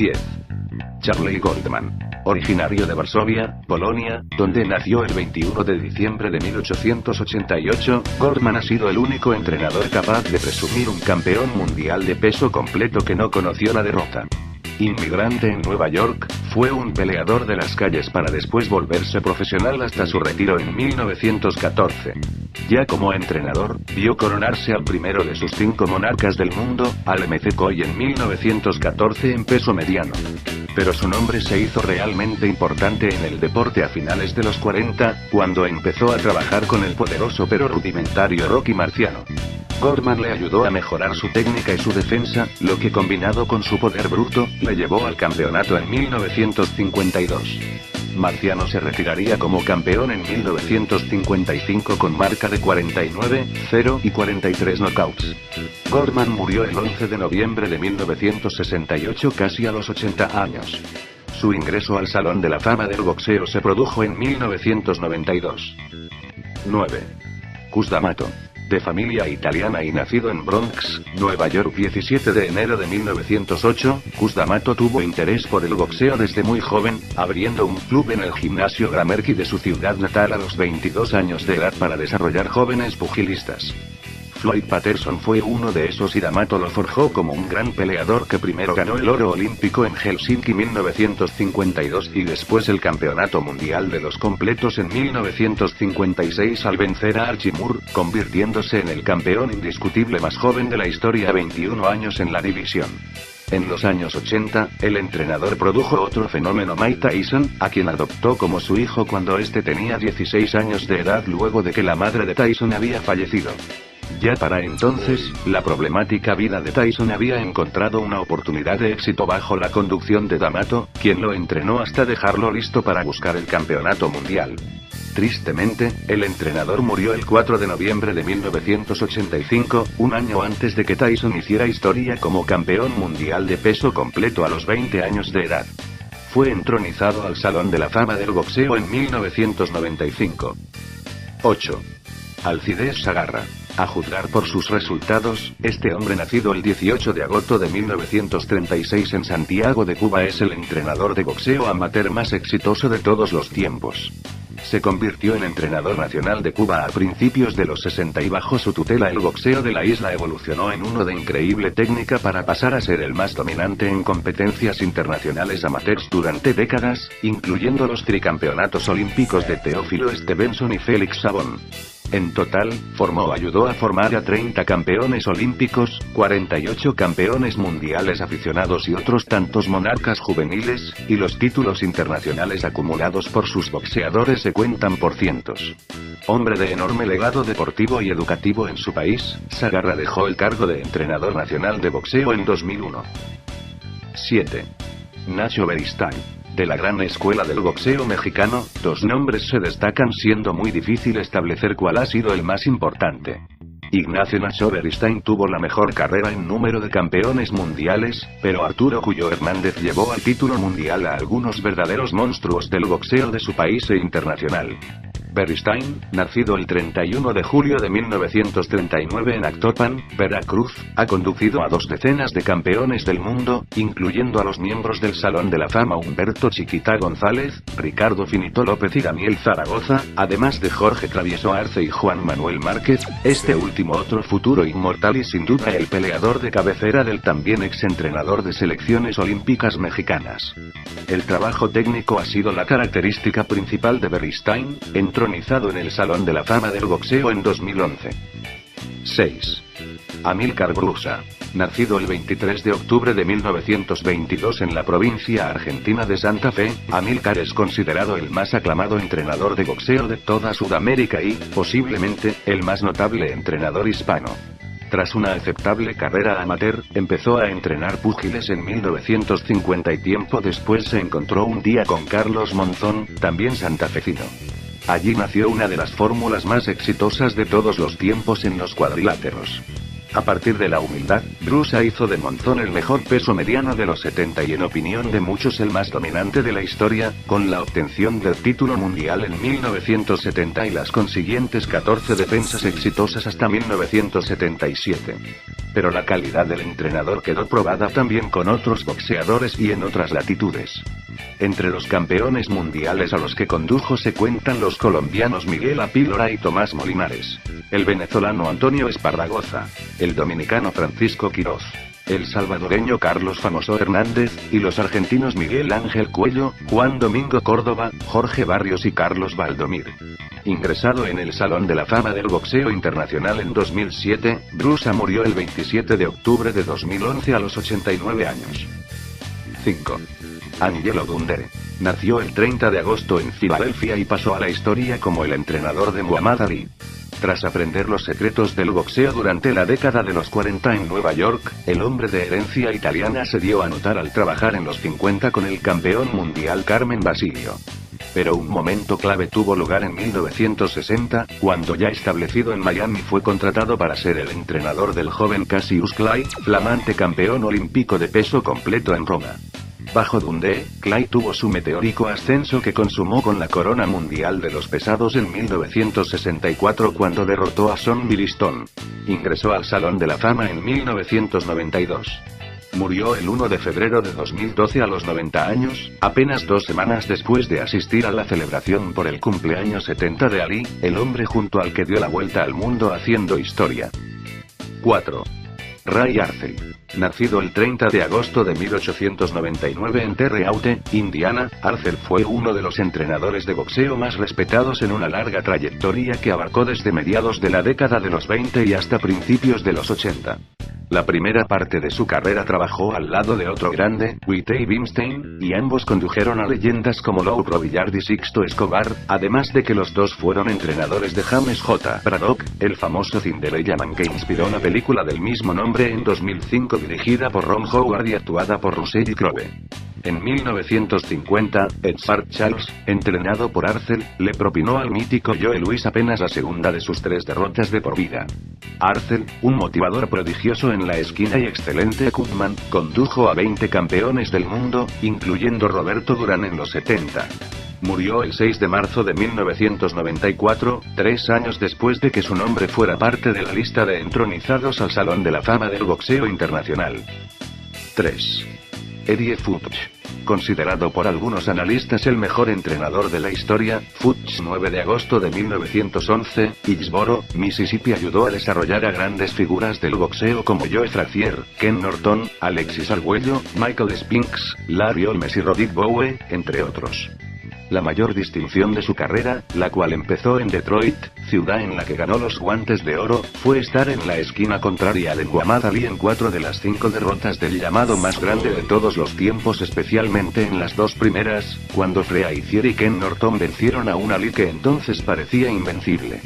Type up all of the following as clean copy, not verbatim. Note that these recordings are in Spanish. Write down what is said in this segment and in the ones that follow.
10. Charlie Goldman. Originario de Varsovia, Polonia, donde nació el 21 de diciembre de 1888, Goldman ha sido el único entrenador capaz de presumir un campeón mundial de peso completo que no conoció la derrota. Inmigrante en Nueva York, fue un peleador de las calles para después volverse profesional hasta su retiro en 1914. Ya como entrenador, vio coronarse al primero de sus 5 monarcas del mundo, al MC Coy en 1914 en peso mediano. Pero su nombre se hizo realmente importante en el deporte a finales de los 40, cuando empezó a trabajar con el poderoso pero rudimentario Rocky Marciano. Goldman le ayudó a mejorar su técnica y su defensa, lo que combinado con su poder bruto, le llevó al campeonato en 1952. Marciano se retiraría como campeón en 1955 con marca de 49-0 y 43 knockouts. Goldman murió el 11 de noviembre de 1968 casi a los 80 años. Su ingreso al Salón de la Fama del Boxeo se produjo en 1992. 9. Cus D'Amato. De familia italiana y nacido en Bronx, Nueva York 17 de enero de 1908, Cus D'Amato tuvo interés por el boxeo desde muy joven, abriendo un club en el gimnasio Gramercy de su ciudad natal a los 22 años de edad para desarrollar jóvenes pugilistas. Floyd Patterson fue uno de esos y D'Amato lo forjó como un gran peleador que primero ganó el oro olímpico en Helsinki 1952 y después el campeonato mundial de los completos en 1956 al vencer a Archie Moore, convirtiéndose en el campeón indiscutible más joven de la historia a 21 años en la división. En los años 80, el entrenador produjo otro fenómeno, Mike Tyson, a quien adoptó como su hijo cuando este tenía 16 años de edad luego de que la madre de Tyson había fallecido. Ya para entonces, la problemática vida de Tyson había encontrado una oportunidad de éxito bajo la conducción de D'Amato, quien lo entrenó hasta dejarlo listo para buscar el campeonato mundial. Tristemente, el entrenador murió el 4 de noviembre de 1985, un año antes de que Tyson hiciera historia como campeón mundial de peso completo a los 20 años de edad. Fue entronizado al Salón de la Fama del Boxeo en 1995. 8. Alcides Sagarra. A juzgar por sus resultados, este hombre nacido el 18 de agosto de 1936 en Santiago de Cuba es el entrenador de boxeo amateur más exitoso de todos los tiempos. Se convirtió en entrenador nacional de Cuba a principios de los 60 y bajo su tutela el boxeo de la isla evolucionó en uno de increíble técnica para pasar a ser el más dominante en competencias internacionales amateurs durante décadas, incluyendo los tricampeonatos olímpicos de Teófilo Stevenson y Félix Savon. En total, ayudó a formar a 30 campeones olímpicos, 48 campeones mundiales aficionados y otros tantos monarcas juveniles, y los títulos internacionales acumulados por sus boxeadores se cuentan por cientos. Hombre de enorme legado deportivo y educativo en su país, Sagarra dejó el cargo de entrenador nacional de boxeo en 2001. 7. Nacho Beristain. De la gran escuela del boxeo mexicano, 2 nombres se destacan siendo muy difícil establecer cuál ha sido el más importante. Ignacio Nacho Beristain tuvo la mejor carrera en número de campeones mundiales, pero Arturo Cuyo Hernández llevó al título mundial a algunos verdaderos monstruos del boxeo de su país e internacional. Beristain, nacido el 31 de julio de 1939 en Actopan, Veracruz, ha conducido a 2 decenas de campeones del mundo, incluyendo a los miembros del Salón de la Fama Humberto Chiquita González, Ricardo Finito López y Daniel Zaragoza, además de Jorge Travieso Arce y Juan Manuel Márquez, este último otro futuro inmortal y sin duda el peleador de cabecera del también exentrenador de selecciones olímpicas mexicanas. El trabajo técnico ha sido la característica principal de Beristain, entronizado en el Salón de la Fama del Boxeo en 2011. 6. Amílcar Grusa. Nacido el 23 de octubre de 1922 en la provincia argentina de Santa Fe, Amílcar es considerado el más aclamado entrenador de boxeo de toda Sudamérica y, posiblemente, el más notable entrenador hispano. Tras una aceptable carrera amateur, empezó a entrenar púgiles en 1950 y tiempo después se encontró un día con Carlos Monzón, también santafesino. Allí nació una de las fórmulas más exitosas de todos los tiempos en los cuadriláteros. A partir de la humildad, Bruce hizo de Monzón el mejor peso mediano de los 70 y en opinión de muchos el más dominante de la historia, con la obtención del título mundial en 1970 y las consiguientes 14 defensas exitosas hasta 1977. Pero la calidad del entrenador quedó probada también con otros boxeadores y en otras latitudes. Entre los campeones mundiales a los que condujo se cuentan los colombianos Miguel Apílora y Tomás Molinares, el venezolano Antonio Esparragoza, el dominicano Francisco Quiroz, el salvadoreño Carlos Famoso Hernández, y los argentinos Miguel Ángel Cuello, Juan Domingo Córdoba, Jorge Barrios y Carlos Valdomir. Ingresado en el Salón de la Fama del Boxeo Internacional en 2007, Bruce murió el 27 de octubre de 2011 a los 89 años. 5. Angelo Dundee. Nació el 30 de agosto en Filadelfia y pasó a la historia como el entrenador de Muhammad Ali. Tras aprender los secretos del boxeo durante la década de los 40 en Nueva York, el hombre de herencia italiana se dio a notar al trabajar en los 50 con el campeón mundial Carmen Basilio. Pero un momento clave tuvo lugar en 1960, cuando ya establecido en Miami fue contratado para ser el entrenador del joven Cassius Clay, flamante campeón olímpico de peso completo en Roma. Bajo Dundee, Clay tuvo su meteórico ascenso que consumó con la corona mundial de los pesados en 1964 cuando derrotó a Sonny Liston. Ingresó al Salón de la Fama en 1992. Murió el 1 de febrero de 2012 a los 90 años, apenas 2 semanas después de asistir a la celebración por el cumpleaños 70 de Ali, el hombre junto al que dio la vuelta al mundo haciendo historia. 4. Ray Arcel. Nacido el 30 de agosto de 1899 en Terre Haute, Indiana, Arcel fue uno de los entrenadores de boxeo más respetados en una larga trayectoria que abarcó desde mediados de la década de los 20 y hasta principios de los 80. La primera parte de su carrera trabajó al lado de otro grande, Whitey Bimstein, y ambos condujeron a leyendas como Lou Robillard y Sixto Escobar, además de que los dos fueron entrenadores de James J. Braddock, el famoso Cinderella Man que inspiró la película del mismo nombre en 2005 dirigida por Ron Howard y actuada por Russell Crowe. En 1950, Edward Charles, entrenado por Arcel, le propinó al mítico Joe Louis apenas la segunda de sus 3 derrotas de por vida. Arcel, un motivador prodigioso en la esquina y excelente Cookman, condujo a 20 campeones del mundo, incluyendo Roberto Durán en los 70. Murió el 6 de marzo de 1994, 3 años después de que su nombre fuera parte de la lista de entronizados al Salón de la Fama del Boxeo Internacional. 3. Eddie Futch. Considerado por algunos analistas el mejor entrenador de la historia, Futch 9 de agosto de 1911, Hillsboro, Mississippi ayudó a desarrollar a grandes figuras del boxeo como Joe Frazier, Ken Norton, Alexis Arguello, Michael Spinks, Larry Holmes y Rodick Bowe, entre otros. La mayor distinción de su carrera, la cual empezó en Detroit, ciudad en la que ganó los Guantes de Oro, fue estar en la esquina contraria de Muhammad Ali en 4 de las 5 derrotas del llamado más grande de todos los tiempos, especialmente en las 2 primeras, cuando Frazier y Ken Norton vencieron a un Ali que entonces parecía invencible.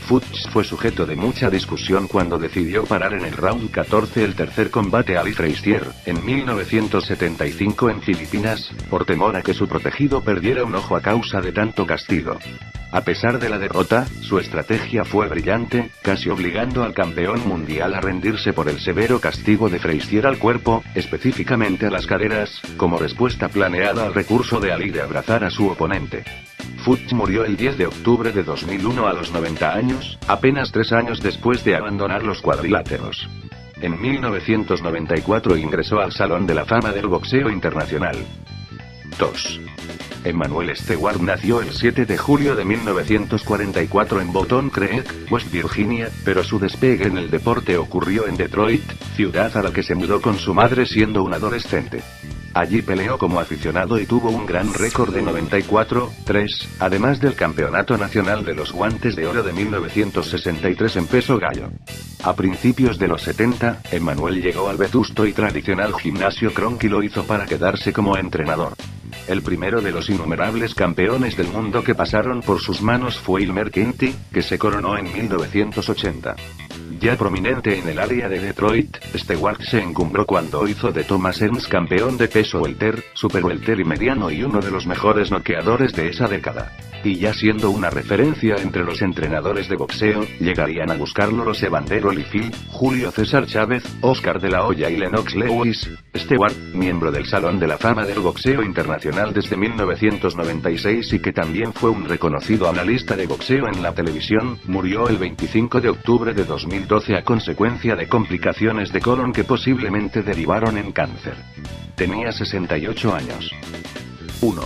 Futch fue sujeto de mucha discusión cuando decidió parar en el round 14 el tercer combate Ali Frazier, en 1975 en Filipinas, por temor a que su protegido perdiera un ojo a causa de tanto castigo. A pesar de la derrota, su estrategia fue brillante, casi obligando al campeón mundial a rendirse por el severo castigo de Frazier al cuerpo, específicamente a las caderas, como respuesta planeada al recurso de Ali de abrazar a su oponente. Futch murió el 10 de octubre de 2001 a los 90 años, apenas 3 años después de abandonar los cuadriláteros. En 1994 ingresó al Salón de la Fama del Boxeo Internacional. 2. Emmanuel Stewart nació el 7 de julio de 1944 en Bottom Creek, West Virginia, pero su despegue en el deporte ocurrió en Detroit, ciudad a la que se mudó con su madre siendo un adolescente. Allí peleó como aficionado y tuvo un gran récord de 94-3, además del Campeonato Nacional de los Guantes de Oro de 1963 en peso gallo. A principios de los 70, Emmanuel llegó al vetusto y tradicional gimnasio Kronk y lo hizo para quedarse como entrenador. El primero de los innumerables campeones del mundo que pasaron por sus manos fue Elmer County, que se coronó en 1980. Ya prominente en el área de Detroit, Stewart se encumbró cuando hizo de Thomas Hearns campeón de peso welter, super welter y mediano y uno de los mejores noqueadores de esa década. Y ya siendo una referencia entre los entrenadores de boxeo, llegarían a buscarlo los Evander Holyfield, Julio César Chávez, Oscar de la Hoya y Lennox Lewis. Stewart, miembro del Salón de la Fama del Boxeo Internacional desde 1996 y que también fue un reconocido analista de boxeo en la televisión, murió el 25 de octubre de 2012 a consecuencia de complicaciones de colon que posiblemente derivaron en cáncer. Tenía 68 años. 1.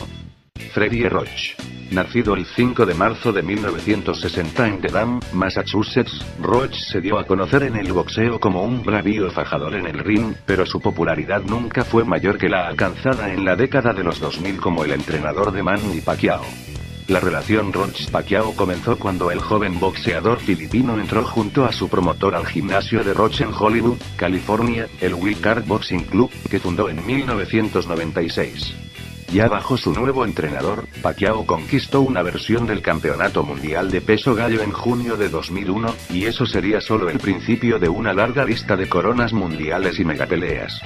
Freddie Roach. Nacido el 5 de marzo de 1960 en Dedham, Massachusetts, Roach se dio a conocer en el boxeo como un bravío fajador en el ring, pero su popularidad nunca fue mayor que la alcanzada en la década de los 2000 como el entrenador de Manny Pacquiao. La relación Roach-Pacquiao comenzó cuando el joven boxeador filipino entró junto a su promotor al gimnasio de Roach en Hollywood, California, el Wild Card Boxing Club, que fundó en 1996. Ya bajo su nuevo entrenador, Pacquiao conquistó una versión del Campeonato Mundial de Peso Gallo en junio de 2001, y eso sería solo el principio de una larga lista de coronas mundiales y megapeleas.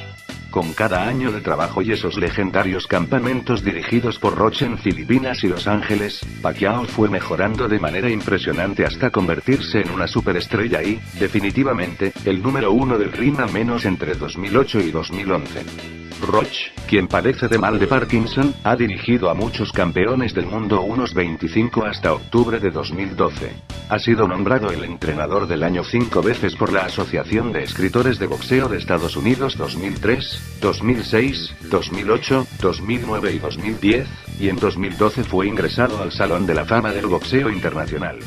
Con cada año de trabajo y esos legendarios campamentos dirigidos por Roach en Filipinas y Los Ángeles, Pacquiao fue mejorando de manera impresionante hasta convertirse en una superestrella y, definitivamente, el número uno del ring al menos entre 2008 y 2011. Roach, quien padece de mal de Parkinson, ha dirigido a muchos campeones del mundo unos 25 hasta octubre de 2012. Ha sido nombrado el entrenador del año 5 veces por la Asociación de Escritores de Boxeo de Estados Unidos 2003, 2006, 2008, 2009 y 2010, y en 2012 fue ingresado al Salón de la Fama del Boxeo Internacional.